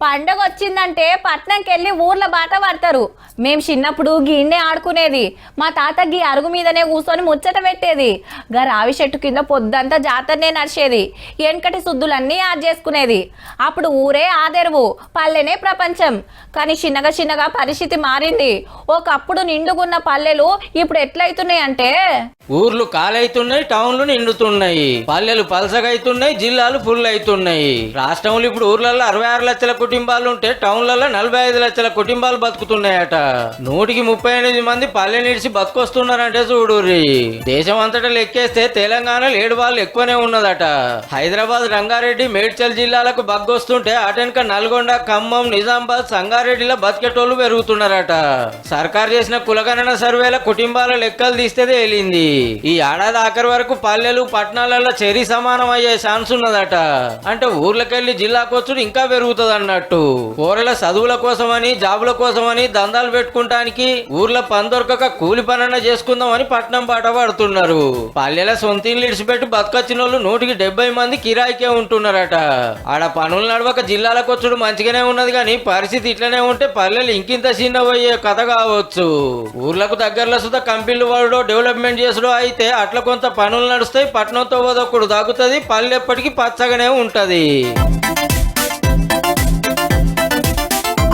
పండగ వచ్చిందంటే పట్నంకి వెళ్ళి ఊర్ల బాట పడతారు. మేము చిన్నప్పుడు గిన్నె ఆడుకునేది. మా తాత గీ అరుగు మీదనే కూర్చొని ముచ్చట పెట్టేది. గా రావి చెట్టు కింద పొద్దంతా జాతరనే నడిచేది. వెనకటి శుద్ధులన్నీ యాడ్ చేసుకునేది. అప్పుడు ఊరే ఆదెరువు, పల్లెనే ప్రపంచం. కానీ చిన్నగా చిన్నగా పరిస్థితి మారింది. ఒకప్పుడు నిండుగున్న పల్లెలు ఇప్పుడు ఎట్లయితున్నాయి అంటే ఊర్లు కాలైతున్నాయి, టౌన్లు నిండుతున్నాయి, పల్లెలు పలసగైతున్నాయి, జిల్లాలు ఫుల్ అవుతున్నాయి. రాష్ట్రంలో ఇప్పుడు ఊర్లలో 66 లక్షల కుటుంబాలు ఉంటే టౌన్లలో 45 లక్షల కుటుంబాలు బతుకుతున్నాయట. 138 మంది పల్లె నిడిచి బతుకొస్తున్నారంటే చూడుర్రి. దేశం అంతటా లెక్కేస్తే తెలంగాణలో 7 వాళ్ళు ఎక్కువనే ఉన్నదట. హైదరాబాద్, రంగారెడ్డి, మేడ్చల్ జిల్లాలకు బగ్గొస్తుంటే అటెనక నల్గొండ, ఖమ్మం, నిజామాబాద్, సంగారెడ్డిలో బతికేటోళ్లు పెరుగుతున్నారట. సర్కారు చేసిన కులగణన సర్వేల కుటుంబాల లెక్కలు తీస్తే తేలింది. ఈ ఏడాది ఆఖరి వరకు పల్లెలు పట్టణాలలో చెరి సమానం అయ్యే ఛాన్స్ ఉన్నదట. అంటే ఊర్లకెళ్లి జిల్లాకొచ్చుడు ఇంకా పెరుగుతుంది అన్నట్టు. కూరల చదువుల కోసమని, జాబుల కోసమని దందాలు పెట్టుకుంటానికి ఊర్ల పని దొరకక కూలి పనన్నా చేసుకుందామని పట్నం బాట పడుతున్నారు. పల్లెల సొంతిల్లు ఇడిచిపెట్టి బతకొచ్చిన వాళ్ళు 170 మంది కిరాయికే ఉంటున్నారట. ఆడ పనులు నడవక జిల్లాలకు వచ్చుడు మంచిగానే ఉన్నది కానీ పరిస్థితి ఇట్లనే ఉంటే పల్లెలు ఇంకింత చిన్నవయ్యే కథ కావచ్చు. ఊర్లకు దగ్గరలో సుధా కంపెనీలు వాడు డెవలప్మెంట్ చేసుడు అయితే అట్లా కొంత పనులు నడుస్తాయి, పట్టణంతో వదొక్కడు దాగుతుంది, పల్లె ఎప్పటికీ పచ్చగానే ఉంటది.